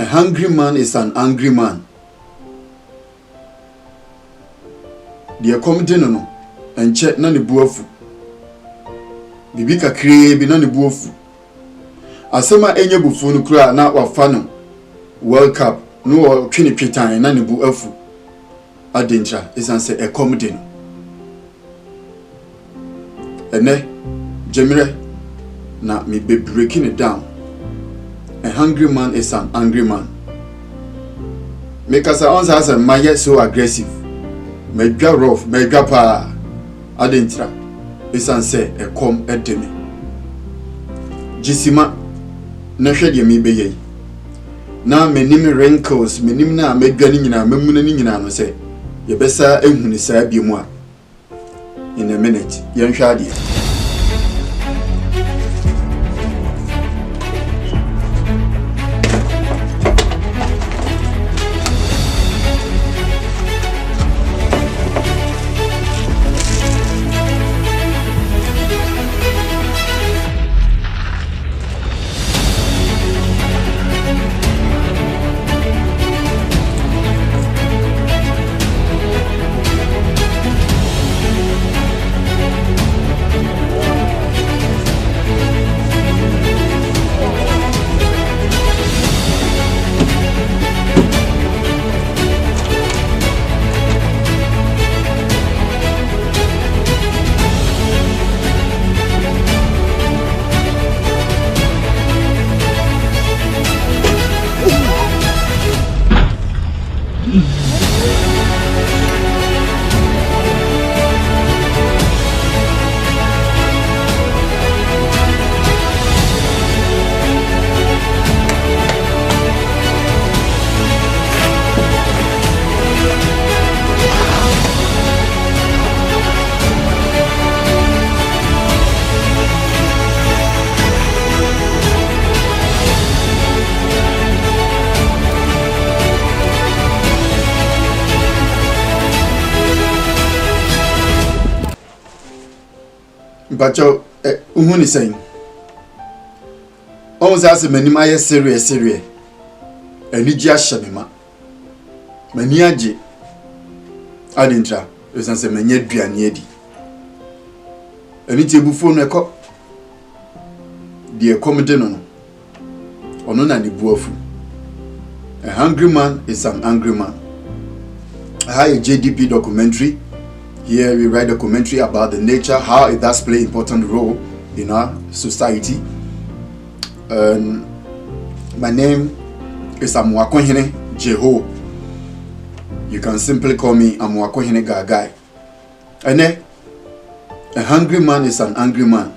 hungry man is an angry man. The comedy no and check na ne buafu. Bibi kakre bi na ne buafu. Asema enye bufu no kura na wafa no World Cup no twini twetan na ne buafu. Adentra isan say a comedy no. Ene Jemire na me be breaking it down. A hungry man is an angry man. Make us answer my so aggressive. Medwa rough, medwa pa. Adentra isan say a come edeme. Jisima na hwede me be yi. Na menim wrinkles, menim na medwa ni nyina, memuna ni nyina no say ye besa ehunu saa bi mu a. In a minute, yen hwa ade. Bacho uhuni saying almost as many my serious and Nigia Shamima Maniaji Adintra is answer many Bianiedi and it's a buffon echo the accommodation or none any buafu. A hungry man is an angry man. I have a JDP documentary. Here we write a commentary about the nature, how it does play important role in our society. My name is Amuakohene Jeho. You can simply call me Amuakohene Gagai. And a hungry man is an angry man.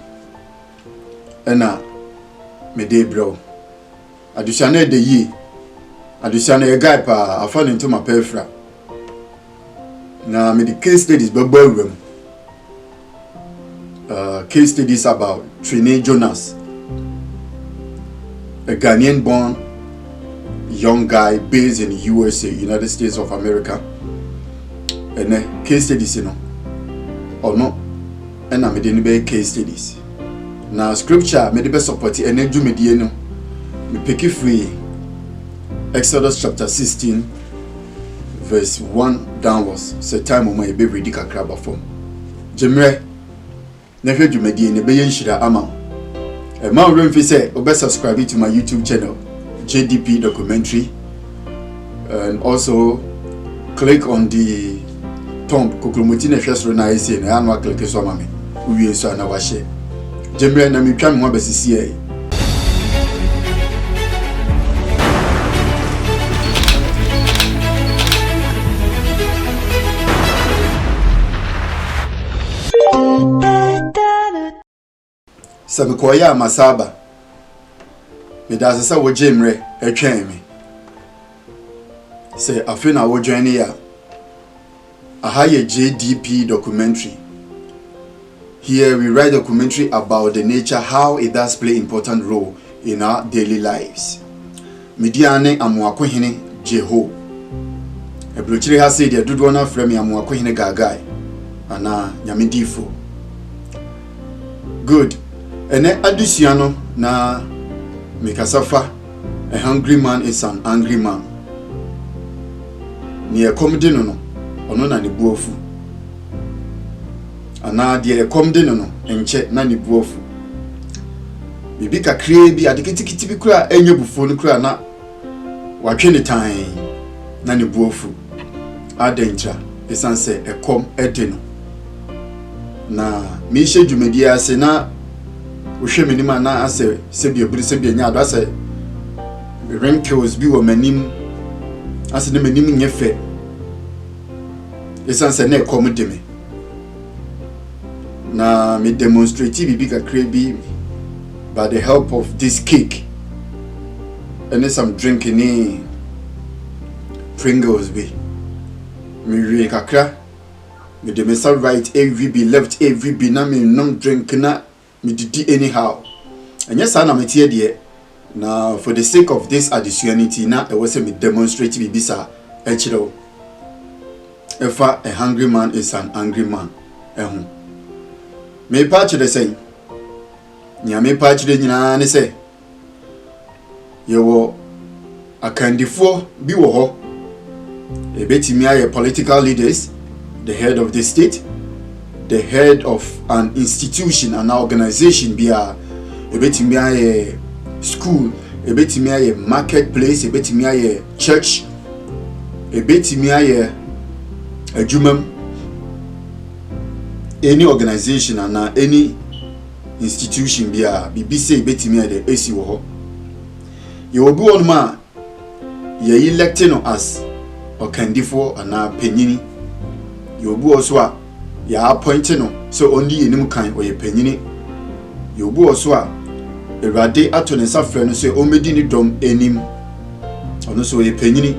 And me day bro. Adushane de yi. Adushane a guy pa I found into my perfra. Now, the case studies room. Case studies about Trine Jonas, a Ghanaian-born young guy based in the USA, United States of America. And case studies, you know, or no, and I'm a case studies. Now, scripture made the best support and then do me pick it free. Exodus chapter 16. Verse 1 downwards. Say time o my baby ready kakra form. Jemre na hwe dwumadi ne be yenhira ama. E ma remfi say obe subscribe to my YouTube channel JDP documentary and also click on the thumb kokromoti na hwe soro na ise na anwa click so ama me. Uwie so na wa share. Jemre na me twa me ho abasisi e. Samikoya Masaba. Me does say wo Jemre etwen me. Say afina wo join ya. Aha ye JDP documentary. Here we write a documentary about the nature, how it does play important role in our daily lives. Mediane Amuakohene Jeho. E blochire ha say dia dodo na frame Amuakohene Gagai. Ana nyamedifo. Good. Ene adusiano na mekasafa A hungry man is an angry man. Near comedy no, or no, and the buofu. And now, dear comedy no, and check nani buofu. Bibi kakra bi adekitiki bi kura enye bufo no kura na watwe ne tan na ne buofu adentra esanse ekom ede no na mi hye dwumadi ase na wo hwe menima na ase se bi obiri se bi nya ado ase wrinkles bi wo manim ase ne manim nye fe esanse na ekom de me na me demonstrate bibi kakra bi by the help of this cake and some drinking Pringles be me re kakra me de me side right every be left every be na me nom drink na me didi anyhow and yes na me tie de na for the sake of this additionality na e was me demonstrate be bisa e kire if a hungry man is an angry man me pa kire say nyame pa kire nyina ne se yewo akandifo bi wo ho ebetimi aye political leaders, the head of the state, the head of an institution, an organization, be a ebetimi aye school, ebetimi aye marketplace, ebetimi aye church, ebetimi aye adwumam, any organization and any institution be a bibi say ebetimi aye the AC wo ho. You will be one man ye electing as okandifo ana penyini. You will be also a ya appointing so only enim kan or ye penyini. You will be also a erade atone safre no say omedi ni dom enim ono so ye penyini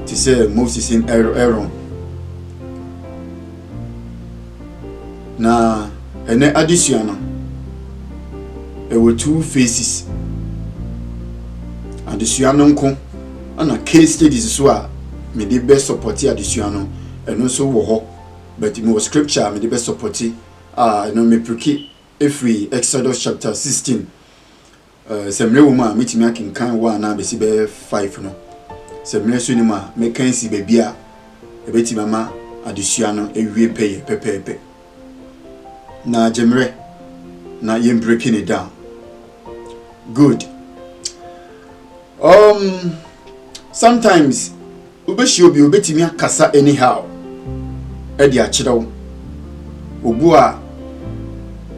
to say Moses in Aaron. Na ene addition no there were two faces. Adisuano nko ana case studies so a me dey best support adisuano eno so wo ho but me scripture me dey best support no me preki every Exodus chapter 16 semre wo ma metimi akinkan wa na be si be 5 no semre so ni ma me kan si be bia e beti mama adisuano ewie peye pepepe na jemre na yem breaking it down good. Sometimes ubeshi obi obetimi akasa anyhow e di akyerew obu a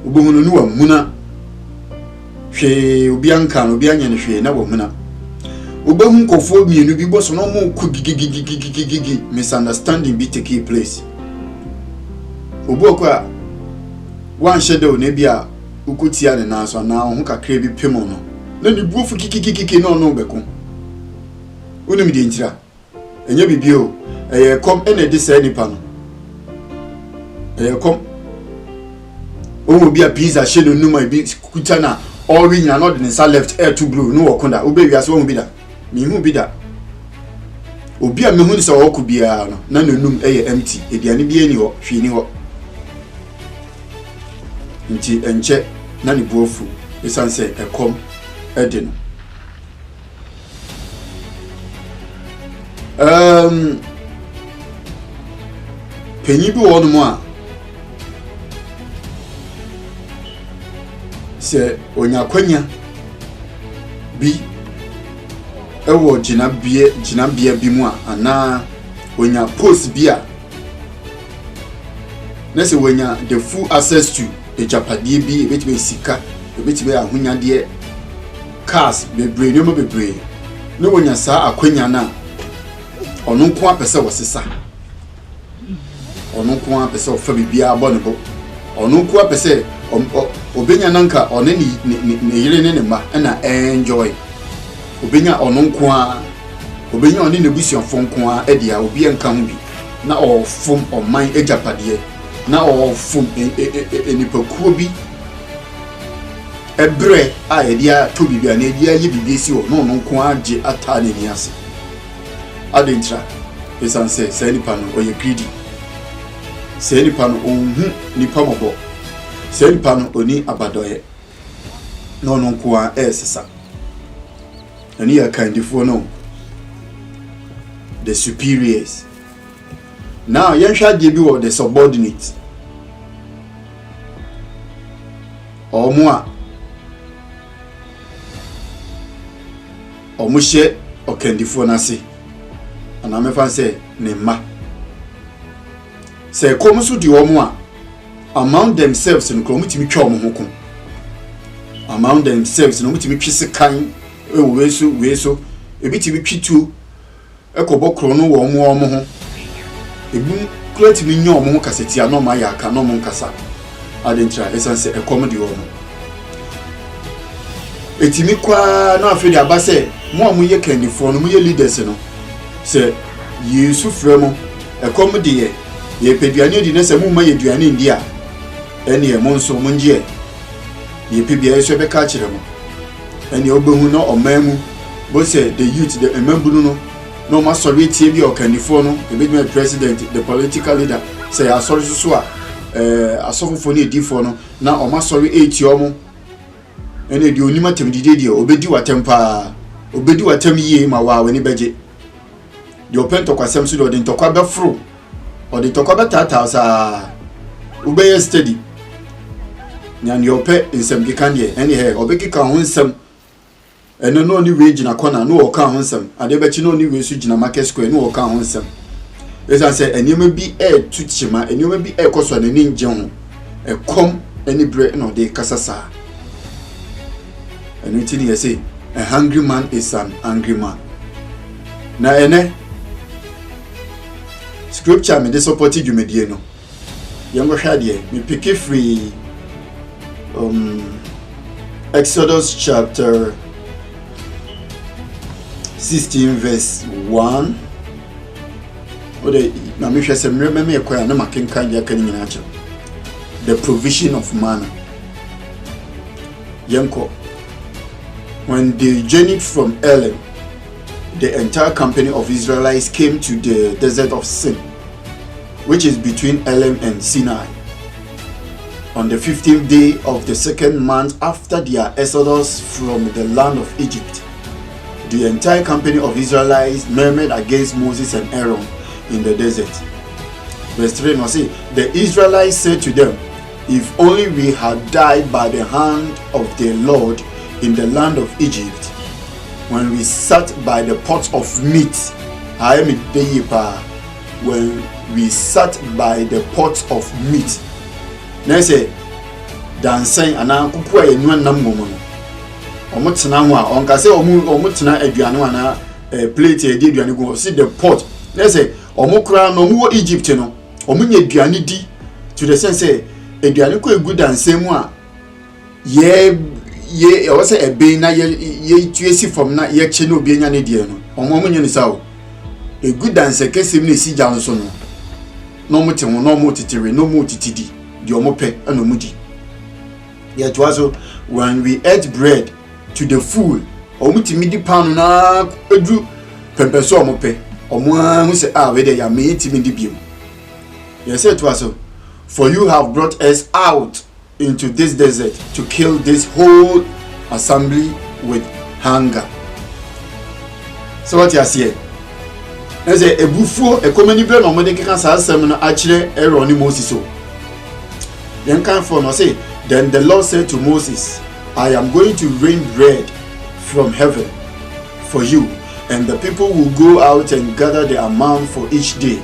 obohunu no amuna hwe obi anka no obi anya ne hwe na wamuna obehun kofo mienu bi boso no mo ku gigigigigigigi misunderstanding bi take place obu akwa wan shadow na bia ukutia ne na so na ho kakra bi pemo no na ni buofu kikikiki no beko unim di ntira enye bibio kom ene de say nipa no kom o bi a pizza she no numa bi kuta na all we nya no de nsa left air to blue no wokonda obe wiase wo bi da mi hu bi da obi a me hu ni say woku bia no na num empty ediane bi ani ho hwini ho nti enche na ni buofu esanse ekom edino penyi bi wonu mo a se onyakwanya bi ewo jinabia bi mu a ana onya post bi a na se wonya the full access to the japadie bi ebetime sika ebetime ahonyade cars bebre no bebre no wonya saa akwanya na ono nko apese wosesa ono nko apese ofa bibia abonebo ono nko apese obenya nanka one ne yire ne ma na enjoy obenya ono nko a obenya one ne busuafo nko a edia obi enka ho bi na ofom oman ejapade na ofom enipakuo bi ebre a edia to bibia na edia ye bibia si o no nko age ata ne ni ase adentra esanse say nipa no oye greedy say nipa no onhu nipa mobo say nipa no oni abadoye no nko a esesa and here kind of no the superiors. Now yen shall be the subordinate or more or mushe or kendifo nasi. And I'm a say nema. Say come so di omo among themselves in kromutimi twa omo hokon. Among themselves no mutimi twise kan weso ebitimi twitu ekobokro no wo omo ho. Ebu kletimi nya omo ho kaseti ano ma ya aka no mo nkasa. Adentra esanse ekom di omo. Etimi kwa na afedi abase mo amuye kendifo no muye leaders no. Se Yesu fremo ekom de ye peduane di na se mu ma ye duane ndi a ene ye monso munje ye pebia yeso be ka kire mo ene obehu no omamu bo se the youth the emambunu no ma sorry tie bi okanifo no ebedime president the political leader say asori so a asofofo ne edifo no na o ma sorry etio mo ene di onima temdide di obedi watempa obedi watem yie ma wa wani beje the open to kwasem so the ntokwa be fro or the tokwa be tata sa ubeye steady nyan the open insem gikan ye any he obeki ka ho nsem eno no ni we gina corner no o ka ho nsem ade be chi no ni we su gina market square no o ka ho nsem esa say enima bi tuchima enima bi koso na ni nje ho ekom any bre no de kasasa eno ti ni say a hungry man is an angry man na ene scripture me de support dwumedie no yengo hwade me pick free Exodus chapter 16 verse 1 ode na me hwese me ekwa na makenkan ya kan nyina acha the provision of manna yenko when they journeyed from Elim, the entire company of Israelites came to the desert of Sin, which is between Elim and Sinai. On the 15th day of the second month after their exodus from the land of Egypt, the entire company of Israelites murmured against Moses and Aaron in the desert. Verse 3 now say, the Israelites said to them, if only we had died by the hand of the Lord in the land of Egypt, when we sat by the pot of meat. When we sat by the pot of meat. Now say, dancing and I cook away no number. Omutna ho a onka say omutna aduane na plate e di aduane go see the pot. Now say omukra no mu Egypt no omunya aduane di to the sense say aduane ko egu dancing mu a ye o say ebe na ye tuesi from na ye che no obi nya ne die no omunya ni sawo a good dance kesim ne si ja nso no no mute ho no mo titire no mo titidi di omope ana mudi yet was when we ate bread to the full omutimi di pan na edu pempeso omope omo hu say we dey ya me timi di biem yes it was for you have brought us out into this desert to kill this whole assembly with hunger. So what you are saying? As a buffo, a comedy brain or medical seminar actually Aaron Moses. So then come from say, then the Lord said to Moses, I am going to rain bread from heaven for you, and the people will go out and gather the amount for each day,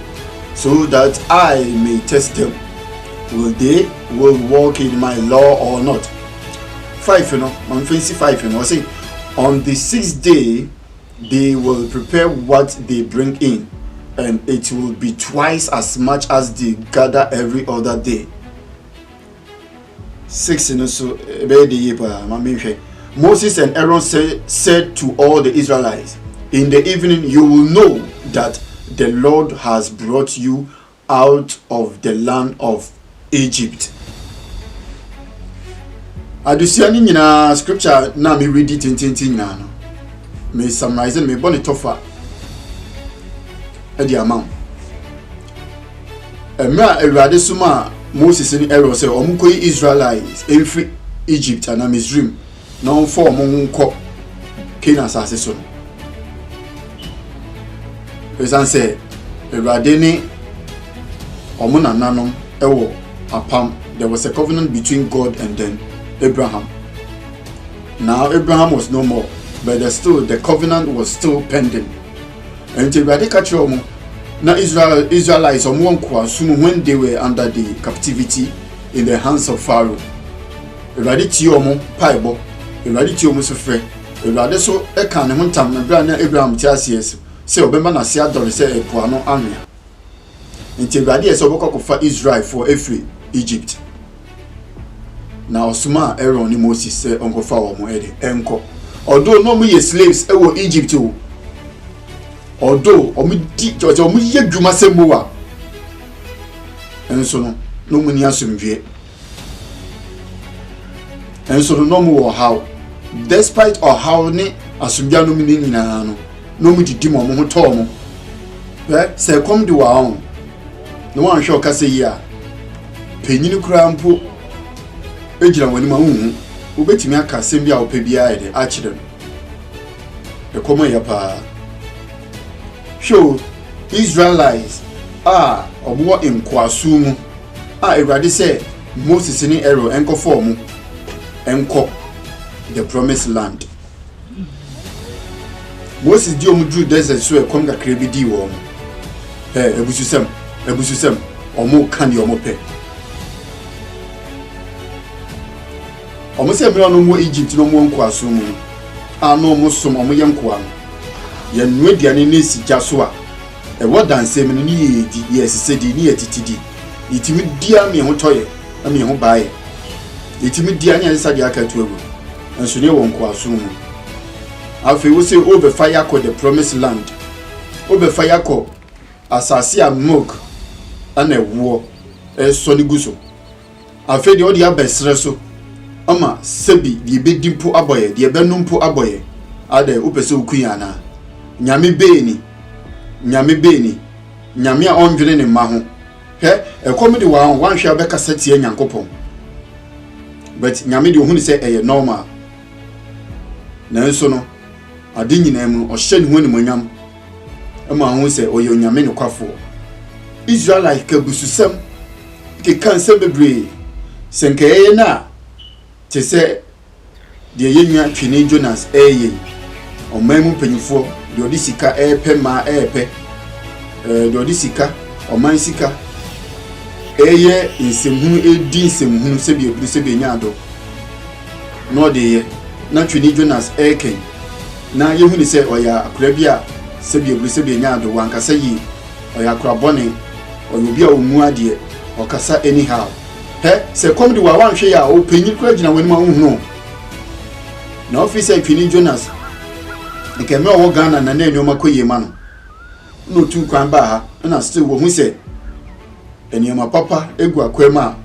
so that I may test them. Will they walk in my law or not? 5, on 5, say, on the 6th day, they will prepare what they bring in, and it will be twice as much as they gather every other day. 6, Moses and Aaron said to all the Israelites, in the evening you will know that the Lord has brought you out of the land of Egypt. Adusiani nyina scripture na me read it tintin na no. Me summarize me bone tofa. E di amount. Emra Awurade suma Moses ni Aaron say Israelites every Egypt and Misraim. No for omo nko Canaan asase so no esan say Awurade ne omo nananom ewo apam. There was a covenant between God and then Abraham. Now Abraham was no more, but the covenant was still pending. And Awurade ka kire omo na Israelites omo nko asum when they were under the captivity in the hands of Pharaoh. Awurade tie omo paibo, Awurade tie omo so frɛ. Awurade so e kan ne hontam na bra na Abraham tie asies say obemba na se adore say epo ano anwea. Nti Awurade ese obokɔ kofa Israel for every Egypt. Now osuma Aaron ni Moses say onkofa wo mo ede enko. Although no mo ye slaves e wo Egypt o. Although omo di omo ye dwuma sembo a. Enso no mo ni asomdwe. Enso no mo wo how. Despite or how ne asomdwa no mo ni nyina no mo didi mo ho to mo. Say come di wa on. No one hwe ka say ya. Penyini kura mpo ejira wani ma hu obetimi aka asem bia opa bia ede a kire e komo ya pa show Israelites obo enkwasu mu Awurade say Moses ni Aaron enko form enko the promised land. Moses di omu dru desert so e kom kakra bi di wo ebususem omo kan yo mo pe omo se me no mo Egypt no mo nko aso mu ano mo som omo ye nko an ye nu aduane ne sija so a e wodanse me ni ye di ye sesedi ni ye titidi itimi dia me ho toye na me ho baaye itimi dia nya nsa dia aka tu agu enso ne wo nko aso mu afi wo se over fire called the promised land over fire called asase a milk ana ewo so ni guso afi de odi abesre so ama sebi de bedimpo aboye de benumpo aboye ade upese okuya na nyame beni nyame a ondwene ne ma ho he ekomede wa wanhwe abeka satie nyankopon but nyame de ohunu se eye normal na enso no ade nyina mu ohye ne ho ne manyam ama ho se oye nyame ne kwafo Israelite ka bususam ke kanse bebre senkeye na te se de yenwa twene Jonas eye omamu panyifo de odisika epe ma epe de odisika oman sika eye nsemhunu edi nsemhunu sebi ebru sebi nyado no de ye na twene Jonas eken na yehunu se oya akura bia sebi ebru sebi nyado wankasa yi oya akura bone obi a omu ade okasa anyhow se come the one hwe ya o panyin kura gina wani ma hunhu na officer twini Jonas nke me owo Ghana na enwoma koye ma no tu kwan ba ha na still wo hu se enwoma papa egu akwema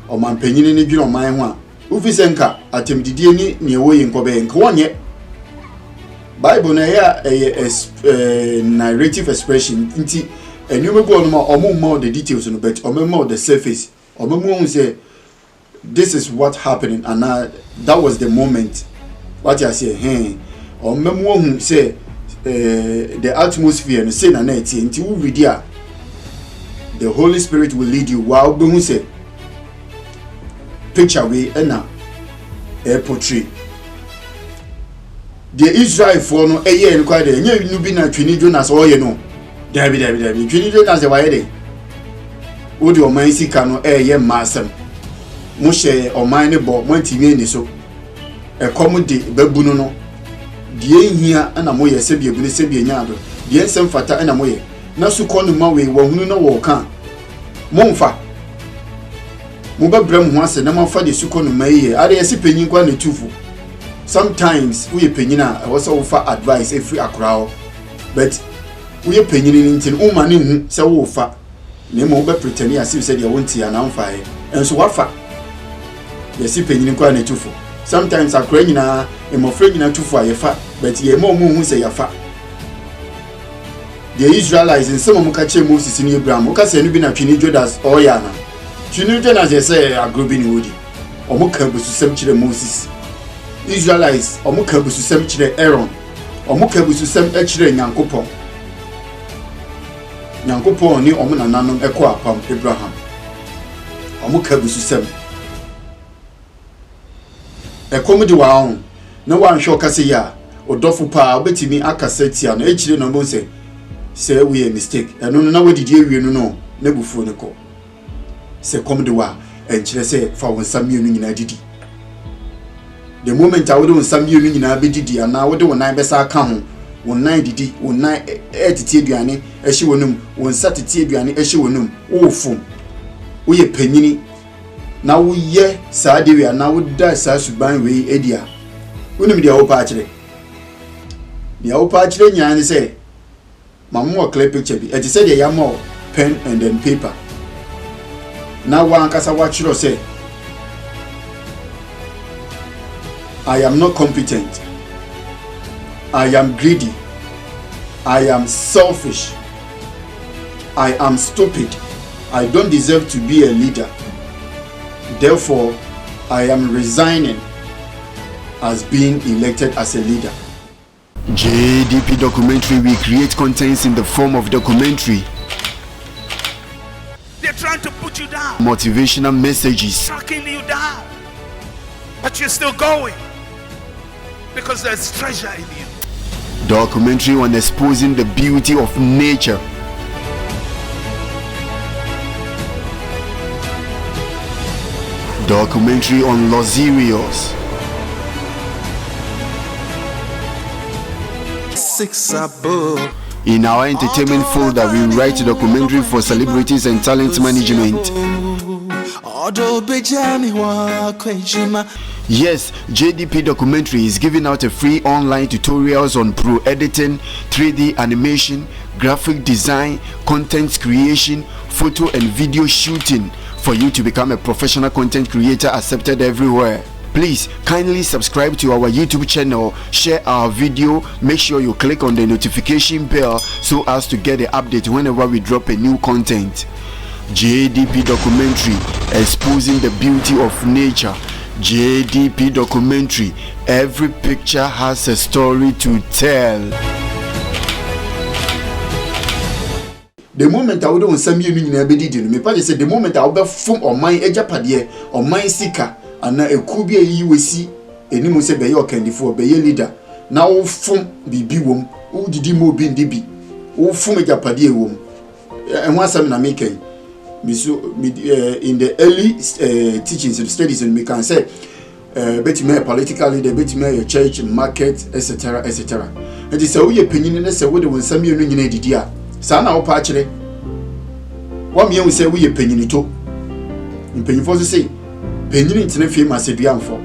o man panyin ni dwina oman ho a officer nka atemdidie ni ne wo ye nkobe nka wonye Bible na ya narrative expression nti enwoma go no ma omo more the details no but omo more the surface Omemuon say this is what happening and that was the moment. What I say, Omemuon say the atmosphere and say na neti until we read here. The Holy Spirit will lead you while we say picture we na portray. The Israel for no eye en kwa de nya nu bi na twini Jonas oye no. Dabi twini Jonas e waye de. Odi oman sika no eye masem mo hye oman ne bo mo antimi ni so ekom de babunu no die hia na mo ye se biebune se bienyaado die nsem fata na mo ye na su konu ma we wahunu na wo ka mo mfa mo babram ho ase na mo fa de su konu ma ye are ye se penyin kwa na tufu sometimes we penyin a wo se wo fa advice every akrao but we penyin ni ntin o ma ne hu se wo fa Nemo be pretend as if said you won't see an amfire, and so what fa? The sipping in quite too. Sometimes I cry na a more friend too for your fat, but ye more moon who say your fat. The Israelites in some Mukache Moses in Abraham, Mukas and been a Chini Jodas or Yana. Chini Jodas, they say, are grouping woody, or Muka was to some children Moses. Israelites omo ka bususem kire Aaron omo ka bususem kire Nyankopon ni omo nananom ekọ apam Abraham omo ka bususem ekom di wa on na wan hwe okase ya odofo pa obetimi akasetia no ekire no mo say we a mistake eno no na wadidi ewie no na bufuo ne ko se kom di wa enkire say fa won samienu nyina didi the moment I would do samienu nyina be didi ana wo de wonan besa aka ho wonan didi wonan etiti aduane ehye wonum won satiti aduane ehye wonum wo fom wo ye panyini na wo ye saa de wi ana wo da saa suban we edia wonum dia wo pa kire nyaane say mamu clear picture bi eti say dey more pen and then paper na wa ankasa wa chiro say I am not competent, I am greedy, I am selfish, I am stupid, I don't deserve to be a leader, therefore I am resigning as being elected as a leader. JDP documentary, we create contents in the form of documentary. They're trying to put you down, Motivational messages. tracking you down, but you're still going because there's treasure in you. Documentary on exposing the beauty of nature. Documentary on luxurious. In our entertainment folder, we write a documentary for celebrities and talent management. Yes, JDP documentary is giving out a free online tutorials on pro editing, 3D animation, graphic design, content creation, photo and video shooting for you to become a professional content creator accepted everywhere. Please kindly subscribe to our YouTube channel, share our video, make sure you click on the notification bell so as to get the update whenever we drop a new content. JDP documentary, exposing the beauty of nature. JDP documentary, every picture has a story to tell. The moment I would on samienu nyina be didi no me pa say the moment I will be from oman ejapade oman sika ana eku bi ayi wesi enimu se be ye okandifo be ye leader na wo fom bibi wom wo didi mo bi ndibi wo fom ejapade wom enho asam na make in the early teachings and studies and we can say betime political leader betime your church market etc etc and say wo ye panyin ne se wo de won samienu nyina didi a sa na wo pa kire wo me say wo ye panyin to panyin fo so say panyin ntene fie ma se duamfo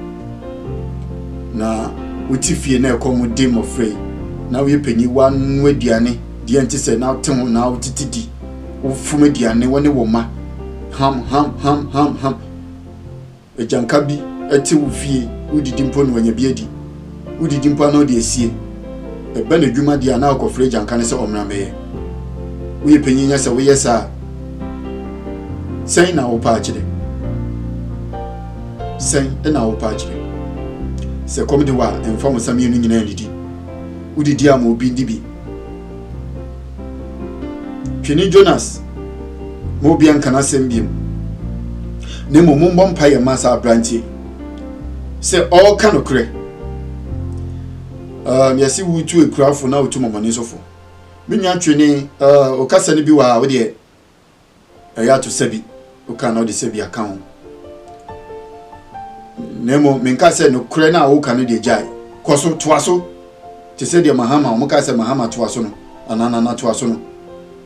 na wuti fie na ekomo dem ofrey na wo ye panyin wanu aduane de enti se na tem na wo titidi wo fum aduane woni wo ma ham ejanka bi eti wo fie udidi mpo no wanya biadi udidi mpo na de esie ebe na dwuma dia na akofre janka ne se omra meye wo ye panyin nya se wo yesa sen na wo pa akire sen na wo pa akire se komde wa enfo mo samienu nyina ndidi udidi am obi ndibi Twini Jonas mo bi anka na sembiem ne mo mbom pa ye masa branche se all kind of kre yesi wutu ekurafo na wutu momane sofo minya twini o kasa ne bi wa wo de ya to sebi o ka na o de sebi account nemo menka se no kre na wo ka no de jai koso toaso te se de mahama mo ka se mahama toaso no anana na toaso no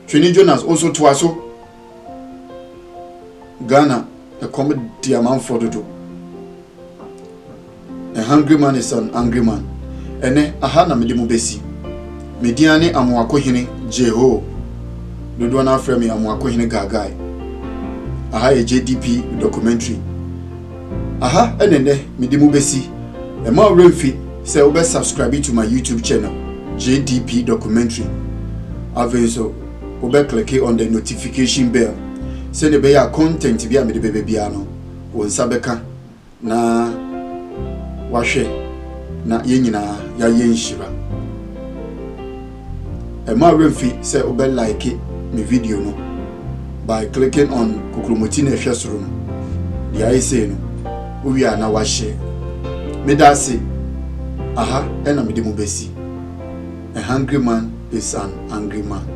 Twini Jonas also toaso Ghana a comedy amount for do a hungry man is an angry man ene aha na mede mo besi mediane amwako hene jeho dodo na afrɛ me amwako hene gagai aha e JDP documentary aha enene mede mo besi e ma remfi say obe subscribe to my YouTube channel JDP documentary avenso obe click on the notification bell send be ya content bi a mede bebe bia no won sabeka na wahwe na yenyina ya yenshira ema remfi say obe like me video no by clicking on kukromoti na ehwesoro no dia ise no owi ana wa share me da say aha ena me de mo besi a hungry man is an angry man